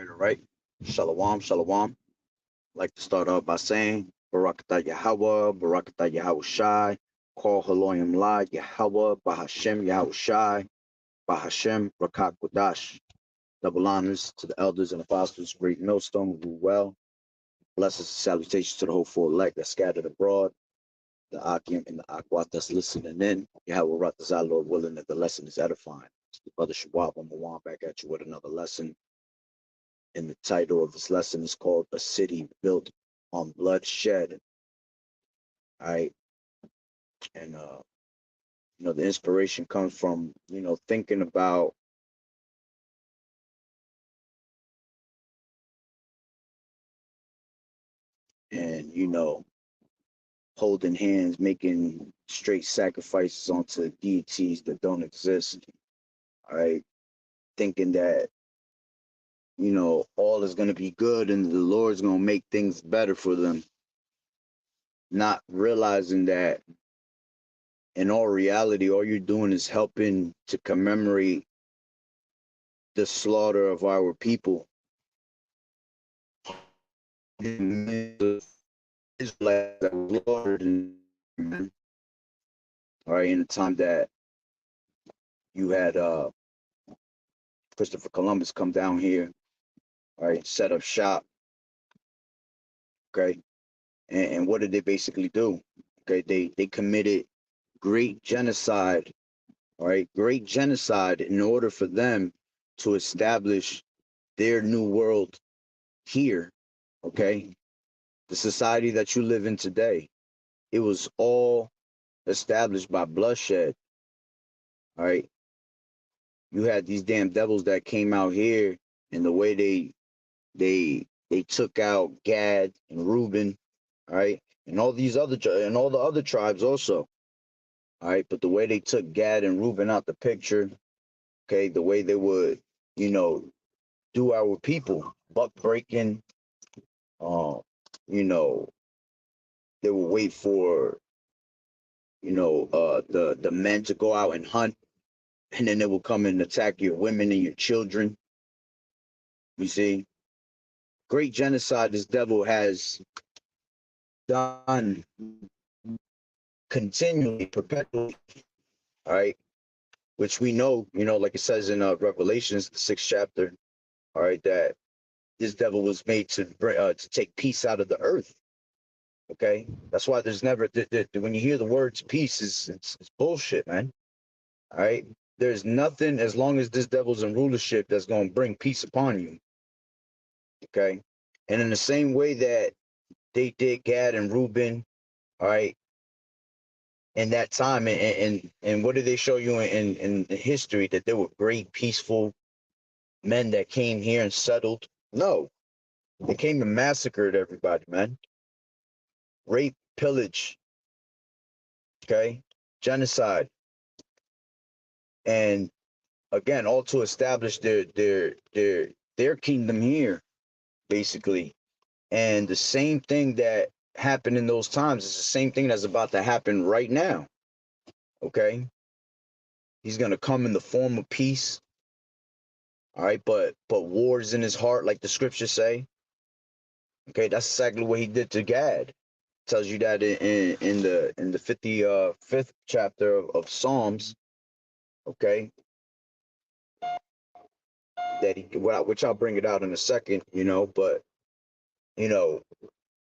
All right. Shalom, shalom. I'd like to start off by saying Barakatah Yahweh, Barakatah Yahweh Shai, Call Haloyim La, Yahweh, Bahashem Yahweh Shai, Bahashem Rakat Kodash. Double honors to the elders and apostles, great millstone, who rule well. Blessings and salutations to the whole four elect that scattered abroad, the Akim and the Akwat that's listening in. Yahweh Ratazah, Lord willing, that the lesson is edifying. It's the brother Shabbat, I'm back at you with another lesson. And the title of this lesson is called A City Built on Bloodshed. All right. And the inspiration comes from, thinking about and holding hands, making straight sacrifices onto deities that don't exist. All right. Thinking that, all is gonna be good and the Lord's gonna make things better for them. Not realizing that in all reality, all you're doing is helping to commemorate the slaughter of our people. Israelites that were slaughtered all right, in the time that you had Christopher Columbus come down here, all right, set up shop. Okay. And what did they basically do? Okay, they committed great genocide, all right, great genocide in order for them to establish their new world here. Okay. The society that you live in today, it was all established by bloodshed. All right. You had these damn devils that came out here, and the way they took out Gad and Reuben, all right, and all these other and all the other tribes also. All right, but the way they took Gad and Reuben out the picture, okay, the way they would, do our people, buck breaking, uh, you know, they would wait for, the men to go out and hunt, and then they will come and attack your women and your children. You see, great genocide this devil has done continually, perpetually, all right, which we know, like it says in Revelations, the 6th chapter, all right, that this devil was made to bring, to take peace out of the earth. Okay, that's why there's never when you hear the words peace, it's bullshit, man. All right, there's nothing as long as this devil's in rulership that's going to bring peace upon you. Okay, and in the same way that they did Gad and Reuben, all right, in that time, and what did they show you in history, that there were great peaceful men that came here and settled? No, they came and massacred everybody, man. Rape, pillage, okay, genocide, and again, all to establish their kingdom here, basically. And the same thing that happened in those times is the same thing that's about to happen right now. Okay, he's gonna come in the form of peace. All right, but war's in his heart, like the scriptures say. Okay, that's exactly what he did to Gad. Tells you that in the 55th chapter of Psalms. Okay, that which I'll bring it out in a second. But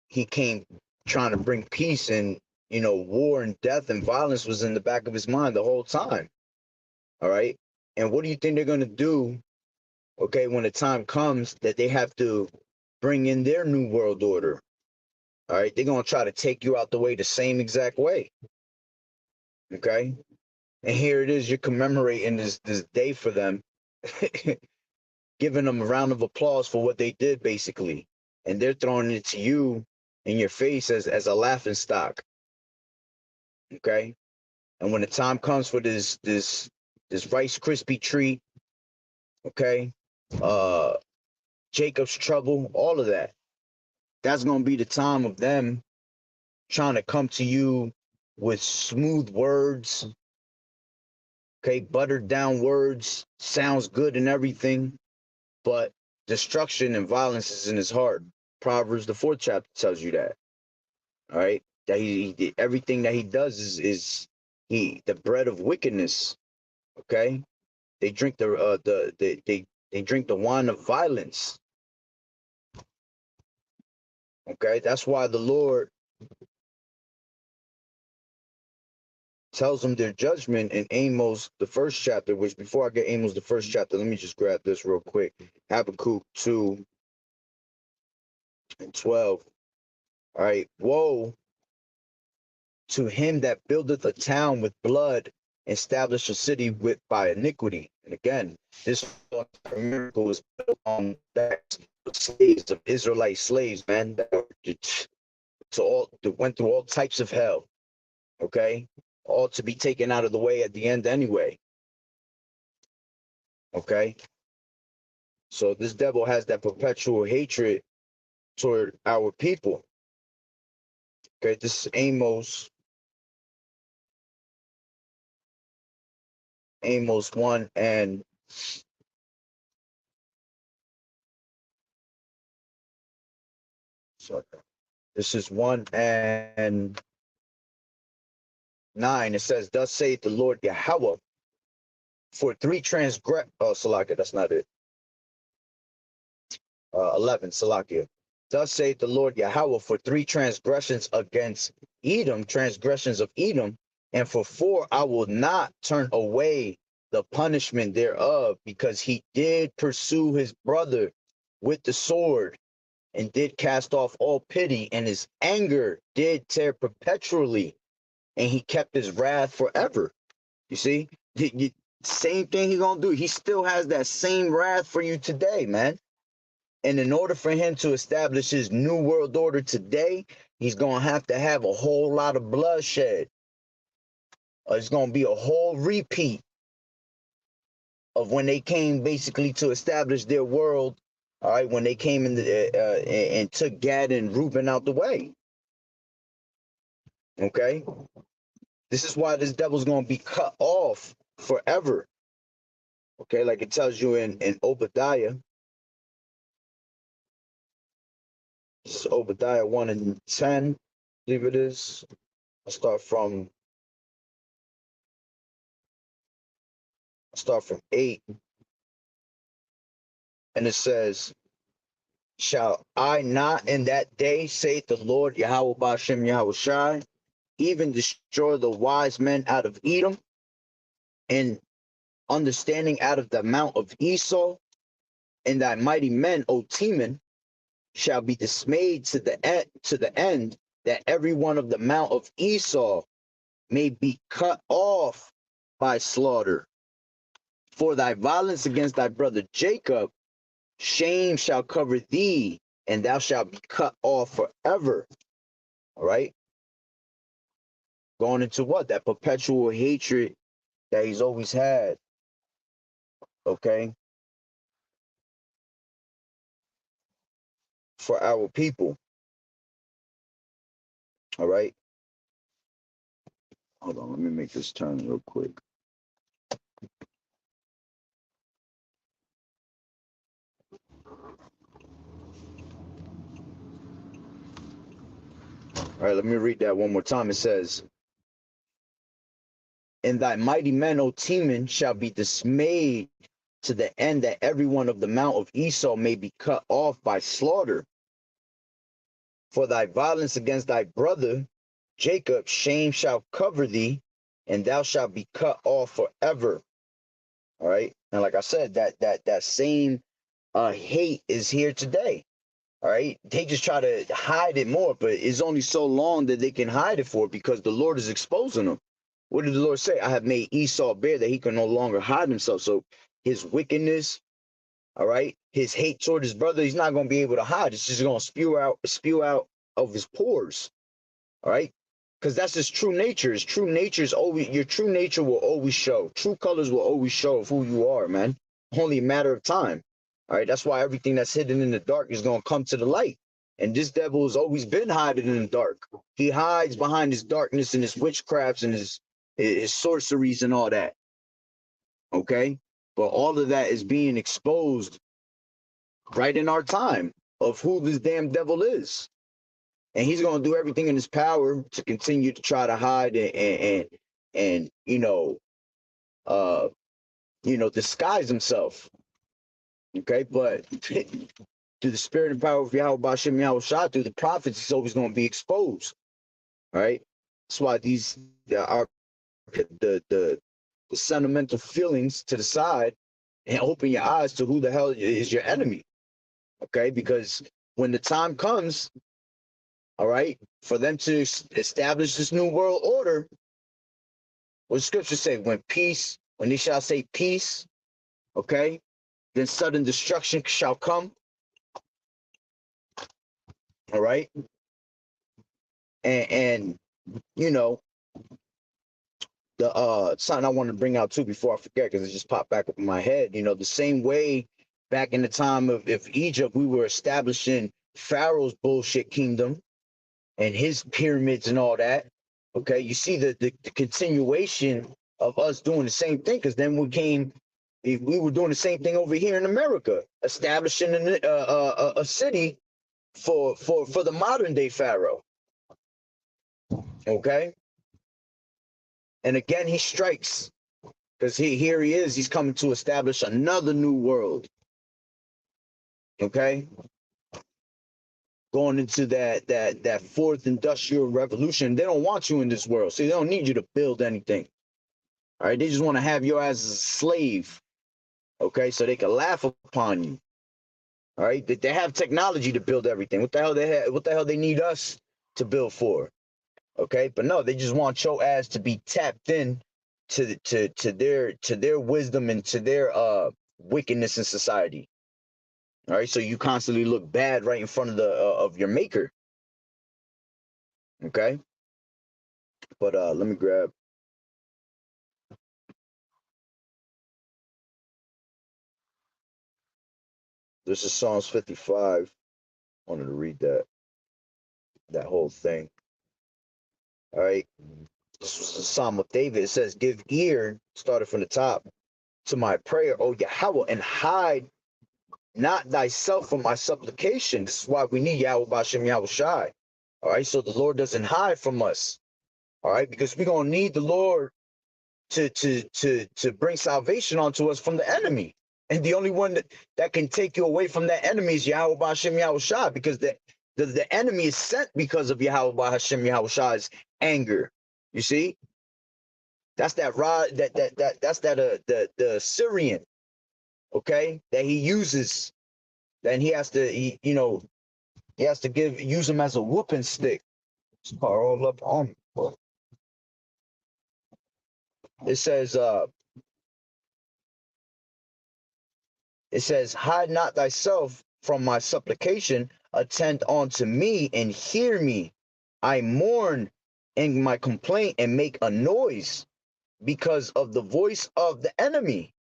he came trying to bring peace, and war and death and violence was in the back of his mind the whole time. All right, and what do you think they're gonna do? Okay, when the time comes that they have to bring in their new world order. All right, they're gonna try to take you out the way the same exact way. Okay, and here it is, you're commemorating this day for them, giving them a round of applause for what they did, basically, and they're throwing it to you in your face as a laughing stock. Okay, and when the time comes for this Rice Krispie treat, okay, uh, Jacob's trouble, all of that, that's gonna be the time of them trying to come to you with smooth words, okay, buttered down words, sounds good and everything, but destruction and violence is in his heart. Proverbs, the 4th chapter, tells you that. All right, that he everything that he does is the bread of wickedness. Okay, they drink they drink the wine of violence. Okay, that's why the Lord tells them their judgment in Amos, the 1st chapter, which before I get Amos, the 1st chapter, let me just grab this real quick. Habakkuk 2 and 12. All right, woe to him that buildeth a town with blood, establish a city with by iniquity. And again, this miracle was built on that slaves of Israelite slaves, man, that went through all types of hell. Okay, all to be taken out of the way at the end anyway. Okay, so this devil has that perpetual hatred toward our people. Okay, this is Amos 1 and sorry, this is 1 and 9. It says, thus saith the Lord Yahweh, for 3 Salakia, that's not it. 11, Salakia. Thus saith the Lord Yahweh, for 3 transgressions against Edom, transgressions of Edom, and for 4 I will not turn away the punishment thereof, because he did pursue his brother with the sword, and did cast off all pity, and his anger did tear perpetually, and he kept his wrath forever. You see, same thing he gonna do. He still has that same wrath for you today, man. And in order for him to establish his new world order today, he's gonna have to have a whole lot of bloodshed. It's gonna be a whole repeat of when they came basically to establish their world. All right, when they came in and took Gad and Reuben out the way. Okay, this is why this devil's gonna be cut off forever. Okay, like it tells you in Obadiah. It's Obadiah 1 and 10, I believe it is. I'll start from 8. And it says, shall I not in that day, say the Lord Yahweh Bashem Yahweh Shai, even destroy the wise men out of Edom, and understanding out of the mount of Esau, and thy mighty men, O Teman, shall be dismayed to the end that every one of the mount of Esau may be cut off by slaughter. For thy violence against thy brother Jacob, shame shall cover thee, and thou shalt be cut off forever. All right. Going into what? That perpetual hatred that he's always had. Okay. For our people. All right. Hold on. Let me make this turn real quick. All right. Let me read that one more time. It says, and thy mighty men, O Teman, shall be dismayed to the end that every one of the mount of Esau may be cut off by slaughter. For thy violence against thy brother Jacob, shame shall cover thee, and thou shalt be cut off forever. All right. And like I said, that same hate is here today. All right. They just try to hide it more, but it's only so long that they can hide it for, because the Lord is exposing them. What did the Lord say? I have made Esau bare that he can no longer hide himself. So his wickedness, all right, his hate toward his brother, he's not going to be able to hide. It's just going to spew out of his pores. All right. Because that's his true nature. His true nature is always, your true nature will always show. True colors will always show of who you are, man. Only a matter of time. All right. That's why everything that's hidden in the dark is going to come to the light. And this devil has always been hiding in the dark. He hides behind his darkness and his witchcrafts and his sorceries and all that. Okay. But all of that is being exposed right in our time of who this damn devil is. And he's going to do everything in his power to continue to try to hide and uh disguise himself. Okay, but through the spirit and power of Yahweh Bashem Yahweh Shah, through the prophets, it's always going to be exposed. All right. That's why these are the sentimental feelings to the side and open your eyes to who the hell is your enemy. Okay, because when the time comes, all right, for them to establish this new world order, what the scriptures say, when they shall say peace, okay, then sudden destruction shall come. All right. And you know, the something I want to bring out too before I forget, because it just popped back up in my head, the same way back in the time of Egypt, we were establishing Pharaoh's bullshit kingdom and his pyramids and all that. Okay, you see the continuation of us doing the same thing, because then we were doing the same thing over here in America, establishing a city for the modern day Pharaoh. Okay, and again he strikes, because here he is. He's coming to establish another new world. Okay, going into that fourth industrial revolution. They don't want you in this world, so they don't need you to build anything. All right, they just want to have your ass as a slave. Okay, so they can laugh upon you. All right, they have technology to build everything. What the hell they have? What the hell they need us to build for? Okay, but no, they just want your ass to be tapped in to their wisdom and to their wickedness in society. All right, so you constantly look bad right in front of the of your maker. Okay, but let me grab. This is Psalms 55. I wanted to read that whole thing. All right, this was the Psalm of David. It says, "Give ear," started from the top, "to my prayer, O Yahweh, and hide not thyself from my supplication." This is why we need Yahweh Bashem Yahweh Shai. All right, so the Lord doesn't hide from us. All right, because we're gonna need the Lord to bring salvation onto us from the enemy. And the only one that can take you away from that enemy is Yahweh Bashem Yahweh Shai, because the enemy is sent because of Yahweh Bashem Yahweh Shai's anger. You see? That's that rod that's the Syrian, okay, that he uses. Then he has to he has to use him as a whooping stick. It's all up on me. It says hide not thyself from my supplication, attend unto me and hear me. I mourn in my complaint and make a noise because of the voice of the enemy,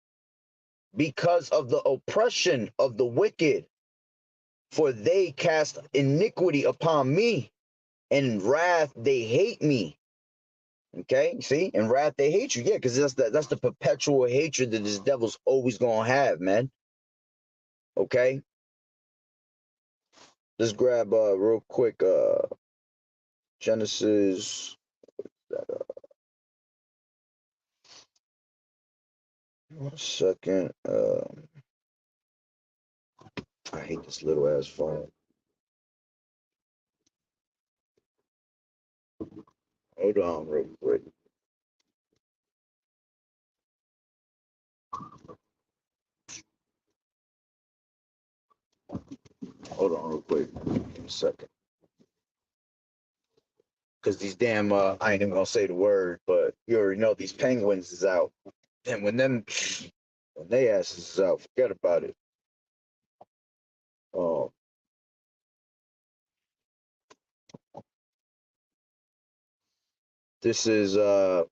because of the oppression of the wicked. For they cast iniquity upon me, and wrath they hate me. Okay, see, in wrath they hate you. Yeah, because that's the perpetual hatred that this devil's always gonna have, man. Okay, let's grab real quick Genesis. One second. I hate this little ass phone. Hold on, real quick. Hold on, real quick. Give me a second. Because these damn, I ain't even gonna say the word, but you already know these penguins is out. And when they asses is out, forget about it. Oh, this is hold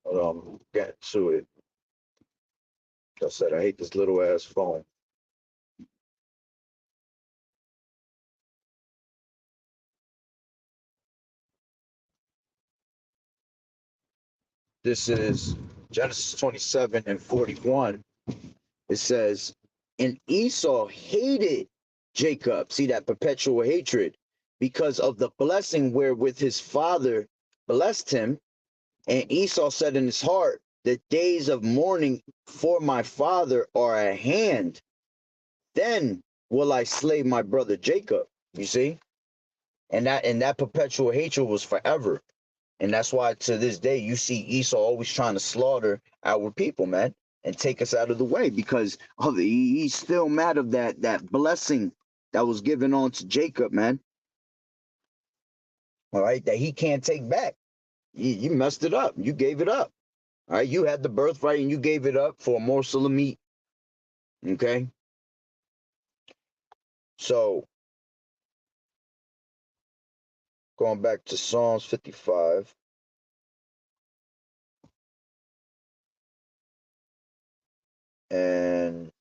on, get to it. Like I said, I hate this little ass phone. This is Genesis 27 and 41. It says, and Esau hated Jacob. See that perpetual hatred because of the blessing wherewith his father blessed him. And Esau said in his heart, the days of mourning for my father are at hand. Then will I slay my brother Jacob. You see? And that perpetual hatred was forever. And that's why to this day you see Esau always trying to slaughter our people, man, and take us out of the way because he's still mad of that blessing that was given on to Jacob, man. All right, that he can't take back. You messed it up. You gave it up. All right, you had the birthright and you gave it up for a morsel of meat. Okay, so going back to Psalms 55. And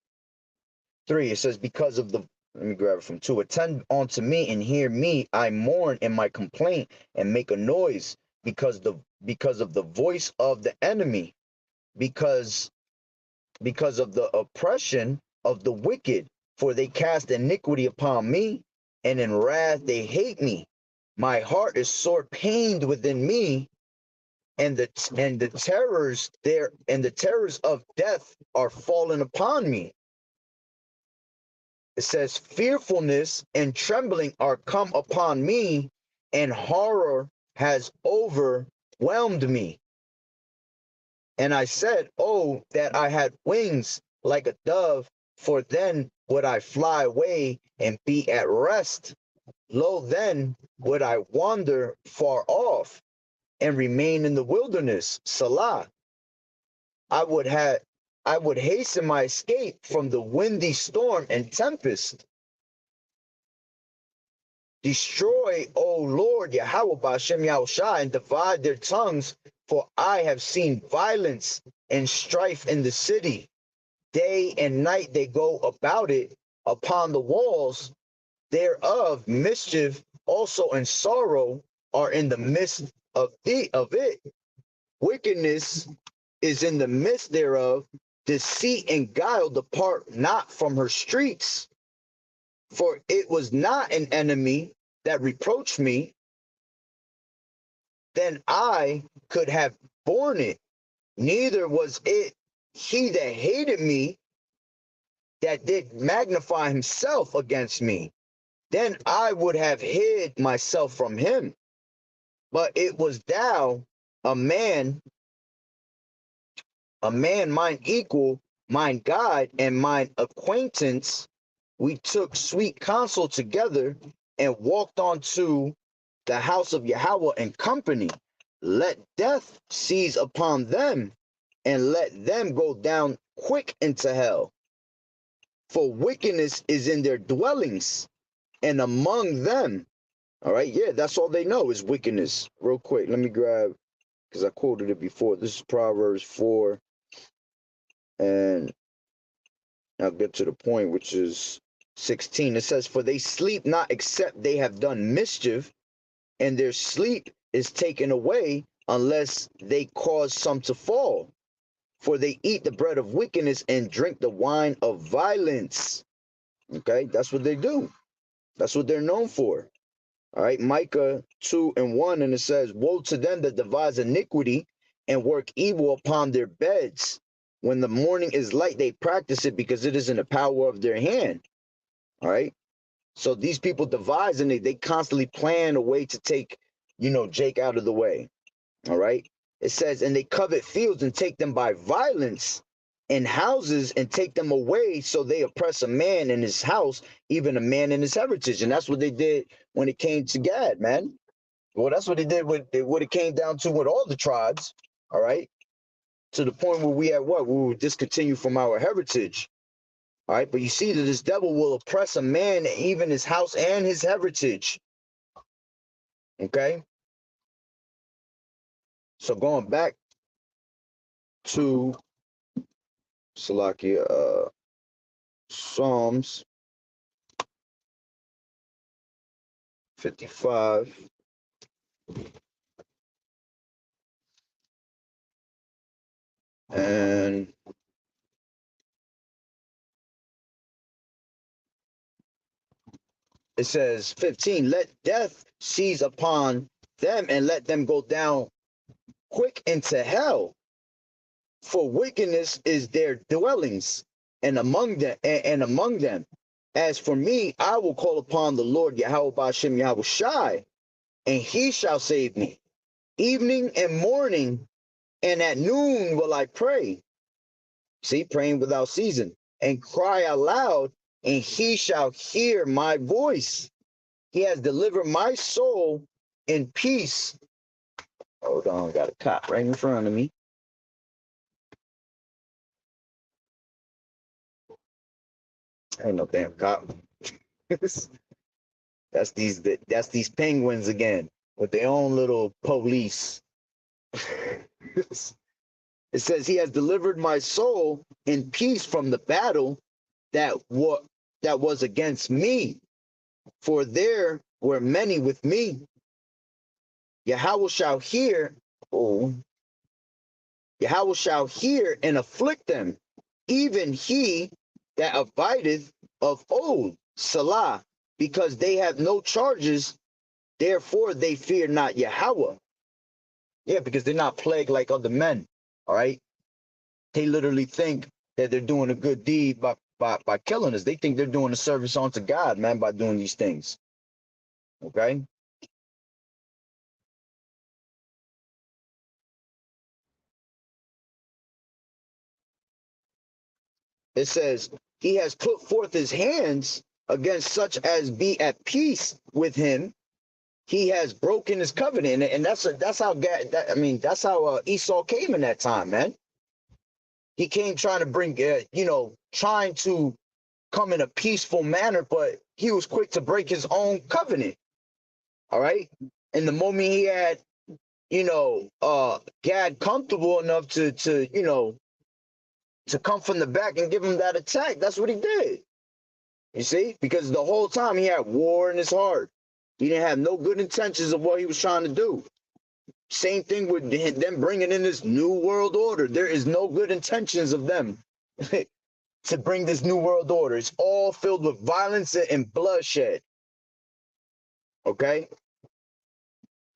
3, it says, because of the, let me grab it from 2. Attend unto me and hear me. I mourn in my complaint and make a noise because of the voice of the enemy, because of the oppression of the wicked. For they cast iniquity upon me, and in wrath they hate me. My heart is sore pained within me, and the terrors there and the terrors of death are fallen upon me. It says, fearfulness and trembling are come upon me, and horror has overwhelmed me. And I said, oh, that I had wings like a dove, for then would I fly away and be at rest. Lo, then would I wander far off and remain in the wilderness. Salah. I would hasten my escape from the windy storm and tempest. Destroy, O Lord Yahweh Ba'ashem Yahushua, and divide their tongues, for I have seen violence and strife in the city. Day and night they go about it upon the walls thereof. Mischief also and sorrow are in the midst of it. Wickedness is in the midst thereof. Deceit and guile depart not from her streets. For it was not an enemy that reproached me, then I could have borne it. Neither was it he that hated me that did magnify himself against me. Then I would have hid myself from him. But it was thou, a man mine equal, mine guide, and mine acquaintance. We took sweet counsel together and walked on to the house of Yahweh in company. Let death seize upon them, and let them go down quick into hell. For wickedness is in their dwellings, and among them. All right, yeah, that's all they know is wickedness. Real quick, let me grab, because I quoted it before. This is Proverbs 4, and I'll get to the point, which is 16. It says, for they sleep not except they have done mischief, and their sleep is taken away unless they cause some to fall. For they eat the bread of wickedness and drink the wine of violence. Okay, that's what they do. That's what they're known for. All right, Micah 2 and 1, and it says, woe to them that devise iniquity and work evil upon their beds. When the morning is light, they practice it because it is in the power of their hand. All right. So these people devise and they constantly plan a way to take, Jake out of the way. All right. It says, and they covet fields and take them by violence, and houses and take them away. So they oppress a man in his house, even a man in his heritage. And that's what they did when it came to Gad, man. Well, that's what they did with what it came down to with all the tribes. All right. To the point where we will discontinue from our heritage. All right. But you see that this devil will oppress a man, even his house and his heritage. Okay. So going back to Salakia, Psalms 55. And it says 15, let death seize upon them and let them go down quick into hell, for wickedness is their dwellings, and among them. As for me, I will call upon the Lord Yahweh Bashem Yahweh Shai, and he shall save me. Evening and morning, and at noon will I pray. See, praying without season, and cry aloud, and he shall hear my voice. He has delivered my soul in peace. Hold on, got a cop right in front of me. Ain't no damn cop. That's these penguins again with their own little police. It says he has delivered my soul in peace from the battle that was against me, for there were many with me. Yahweh shall hear, oh, Yahweh shall hear and afflict them, even he that abideth of old, Salah, because they have no charges, therefore they fear not Yahweh. Yeah, because they're not plagued like other men. All right. They literally think that they're doing a good deed by killing us. They think they're doing a service unto God, man, by doing these things. Okay. It says, he has put forth his hands against such as be at peace with him. He has broken his covenant, and that's how that's how Esau came in that time, man. He came trying to bring, trying to come in a peaceful manner, but he was quick to break his own covenant. All right, and the moment he had, Gad comfortable enough to come from the back and give him that attack, that's what he did. You see, because the whole time he had war in his heart. He didn't have no good intentions of what he was trying to do. Same thing with them bringing in this new world order. There is no good intentions of them to bring this new world order. It's all filled with violence and bloodshed. Okay?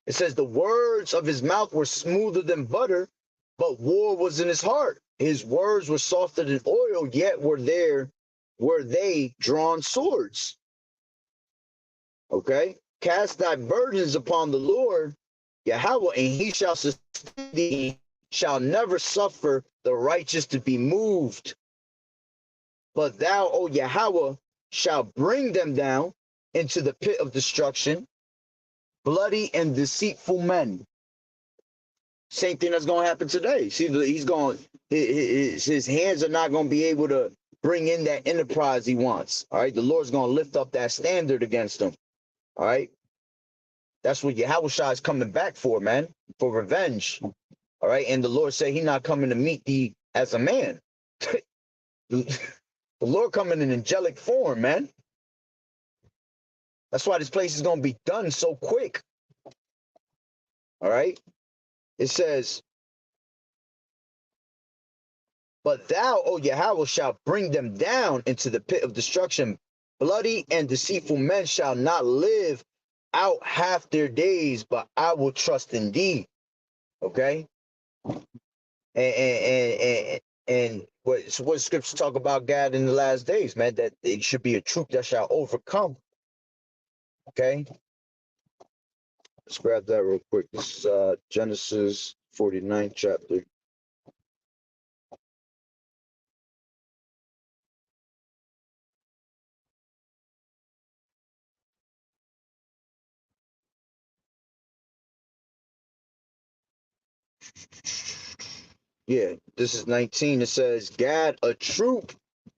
It says the words of his mouth were smoother than butter, but war was in his heart. His words were softer than oil, yet were they drawn swords. Okay? Cast thy burdens upon the Lord, Yahweh, and he shall sustain thee, shall never suffer the righteous to be moved. But thou, O Yahweh, shall bring them down into the pit of destruction, bloody and deceitful men. Same thing that's going to happen today. See, his hands are not going to be able to bring in that enterprise he wants. All right, the Lord's going to lift up that standard against them. All right, that's what Yahushua is coming back for, man, for revenge. All right, and the Lord said he's not coming to meet thee as a man. The Lord coming in angelic form, man. That's why this place is going to be done so quick. All right, it says, but thou, O Yahweh, shalt bring them down into the pit of destruction. Bloody and deceitful men shall not live out half their days, but I will trust in thee. Okay. And what scriptures talk about God in the last days, man, that it should be a troop that shall overcome. Okay. Let's grab that real quick. This is Genesis 49th chapter. Yeah, this is 19. It says, Gad, a troop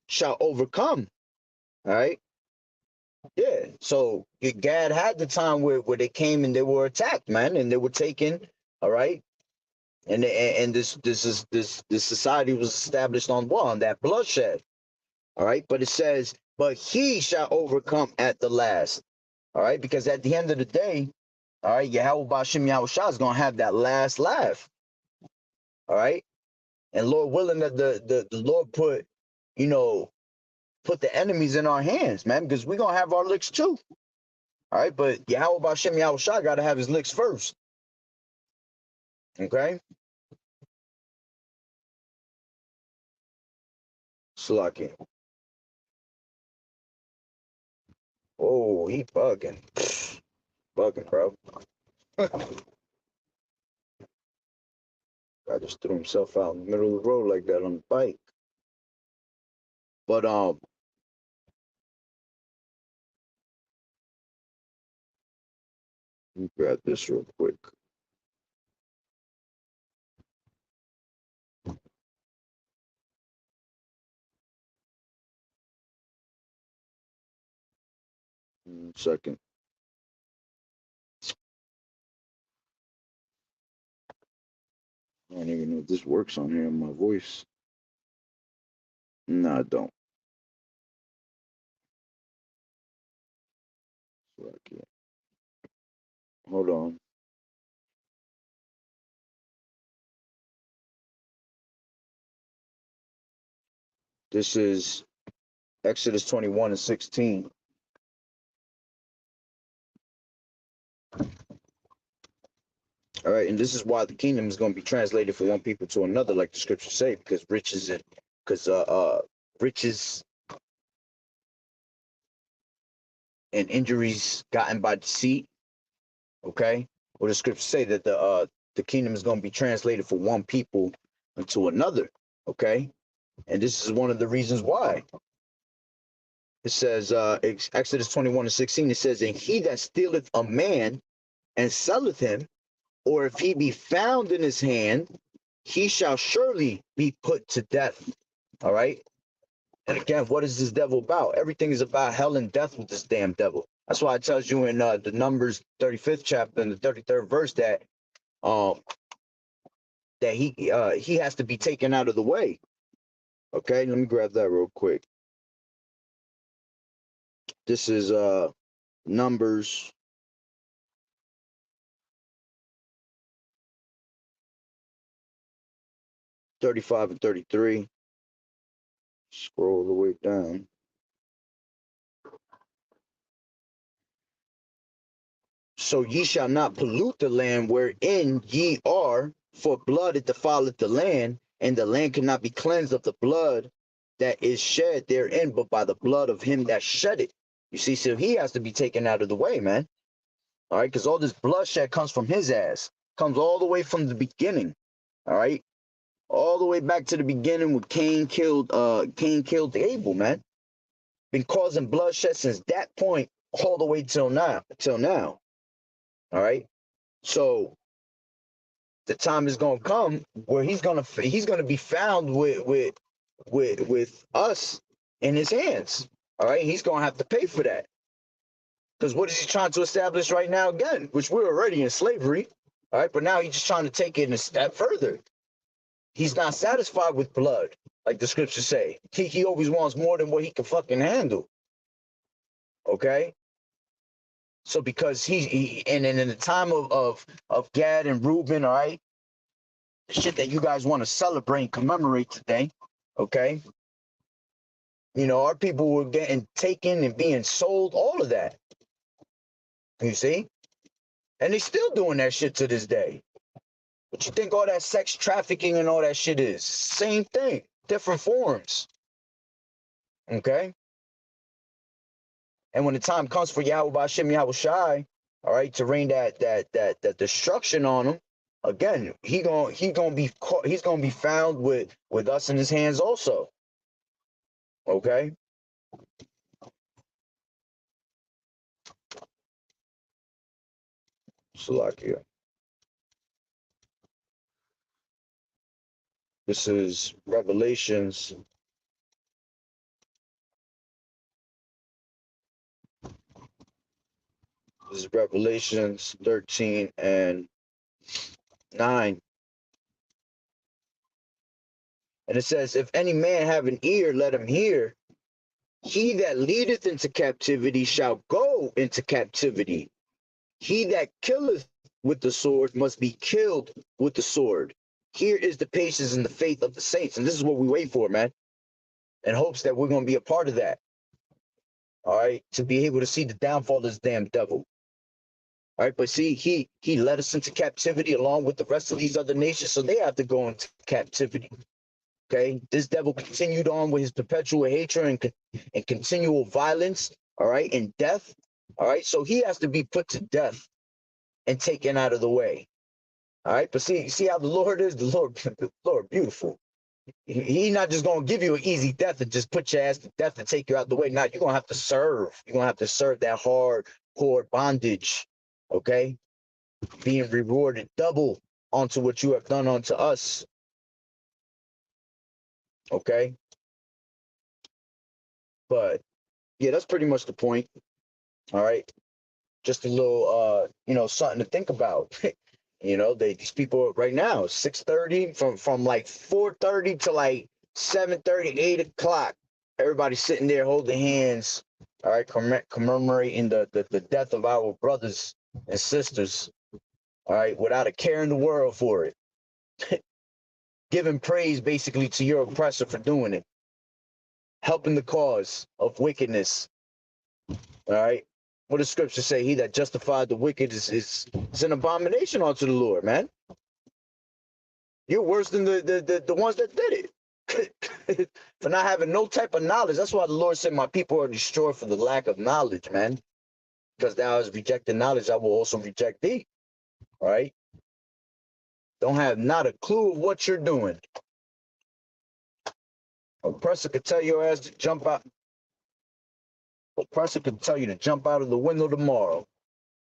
shall overcome. All right. Yeah. So Gad had the time where they came and they were attacked, man, and they were taken. All right. And this society was established on what? On that bloodshed. All right. But it says, but he shall overcome at the last. All right. Because at the end of the day, all right, Yahweh Bashim Yahushua is gonna have that last laugh. All right. And Lord willing that the Lord put, you know, put the enemies in our hands, man, because we're gonna have our licks too. All right, but Yahweh Bashem Yahweh Shai gotta have his licks first. Okay? Slucky. Oh, he bugging. Bugging, bro. I just threw himself out in the middle of the road like that on the bike. But let me grab this real quick. Second. I don't even know if this works on here in my voice. No, I don't. So I can't. Hold on. This is Exodus 21 and 16. All right, and this is why the kingdom is going to be translated from one people to another, like the scriptures say, because riches and injuries gotten by deceit. Okay, well the scriptures say that the kingdom is going to be translated from one people into another. Okay, and this is one of the reasons why. It says Exodus 21 and 16. It says, "And he that stealeth a man and selleth him, or if he be found in his hand, he shall surely be put to death." All right. And again, what is this devil about? Everything is about hell and death with this damn devil. That's why it tells you in the Numbers 35th chapter and the 33rd verse that he has to be taken out of the way. Okay, let me grab that real quick. This is Numbers 35 and 33. Scroll the way down. "So ye shall not pollute the land wherein ye are, for blood it defileth the land, and the land cannot be cleansed of the blood that is shed therein, but by the blood of him that shed it." You see, so he has to be taken out of the way, man. All right, because all this bloodshed comes from his ass, comes all the way from the beginning. All right, all the way back to the beginning when Cain killed Abel, man. Been causing bloodshed since that point all the way till now. All right, so the time is gonna come where he's gonna be found with us in his hands. All right, he's gonna have to pay for that. Because what is he trying to establish right now again? Which we're already in slavery. All right, but now he's just trying to take it a step further. He's not satisfied with blood, like the scriptures say. He always wants more than what he can fucking handle. Okay. So because and in the time of Gad and Reuben, all right, the shit that you guys want to celebrate and commemorate today, okay? You know, our people were getting taken and being sold, all of that. You see? And they still doing that shit to this day. What you think all that sex trafficking and all that shit is? Same thing, different forms. Okay? And when the time comes for Yahweh Bashem Yahweh Shai, all right, to rain that destruction on them, again, he's gonna be found with us in his hands also. Okay? Salakia. This is Revelations. This is Revelations 13 and 9. And it says, "If any man have an ear, let him hear. He that leadeth into captivity shall go into captivity. He that killeth with the sword must be killed with the sword. here is the patience and the faith of the saints. And this is what we wait for, man, in hopes that we're going to be a part of that. All right, to be able to see the downfall of this damn devil. All right, but see, he led us into captivity along with the rest of these other nations, so they have to go into captivity. Okay, this devil continued on with his perpetual hatred and continual violence. All right, and death. All right, so he has to be put to death and taken out of the way. All right, but see how the Lord is. The Lord, beautiful. He not just gonna give you an easy death and just put your ass to death and take you out the way. Now you're gonna have to serve. You're gonna have to serve that hardcore bondage. Okay, being rewarded double onto what you have done unto us. Okay, but yeah, that's pretty much the point. All right, just a little something to think about. These people right now 6:30 from like 4:30 to like 7:30, 8 o'clock. Everybody's sitting there holding hands. All right, commemorating the death of our brothers and sisters. All right, without a care in the world for it. Giving praise basically to your oppressor for doing it. Helping the cause of wickedness. All right. What does scripture say? He that justified the wicked is an abomination unto the Lord, man. You're worse than the ones that did it. For not having no type of knowledge. That's why the Lord said, my people are destroyed for the lack of knowledge, man. Because thou hast rejected knowledge, I will also reject thee. All right. Don't have not a clue of what you're doing. Oppressor could tell your ass to jump out. Oppressor could tell you to jump out of the window tomorrow.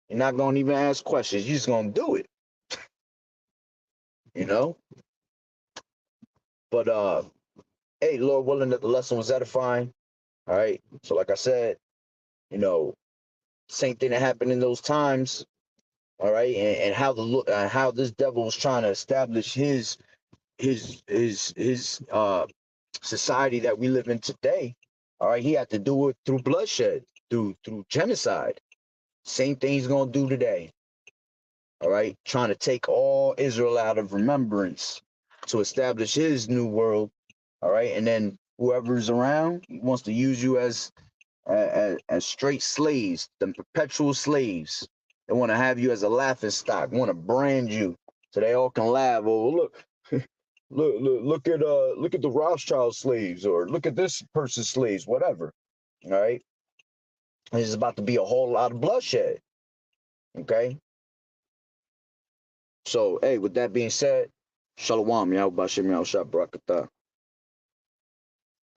You're not going to even ask questions. You're just going to do it. But hey, Lord willing that the lesson was edifying. All right. So like I said, same thing that happened in those times. All right. And how this devil was trying to establish his society that we live in today. All right. He had to do it through bloodshed, through genocide. Same thing he's going to do today. All right. Trying to take all Israel out of remembrance to establish his new world. All right. And then whoever's around, he wants to use you as straight slaves, them perpetual slaves. They want to have you as a laughing stock, want to brand you so they all can laugh. Oh, look, look at the Rothschild slaves, or look at this person's slaves, whatever. All right. There's about to be a whole lot of bloodshed. Okay. So, hey, with that being said, Shalom, Yahweh Bashem, Yahweh Shabrakatah.